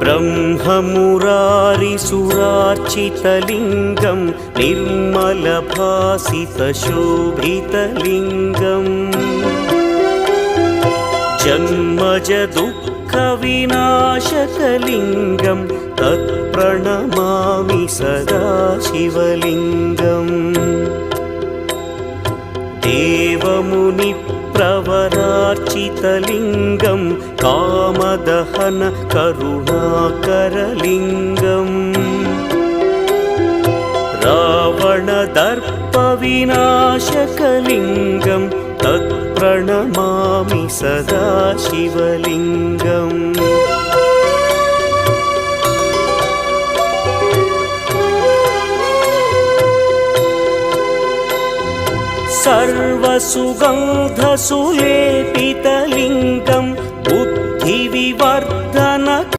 ब्रह्ममुरारिसुरार्चितलिङ्गं निर्मलभासितशोभितलिङ्गम् जन्मजदुःखविनाशकलिङ्गं तत्प्रणमामि सदा शिवलिङ्गम् देवमुनिप्रवरार्चितलिङ्गं कामदहन करुणाकरलिङ्गम् रावणदर्पविनाशकलिङ्गं तत्प्रणमामि सदा शिवलिङ्गम् सर्वसुगन्धसुलेपितलिङ्गं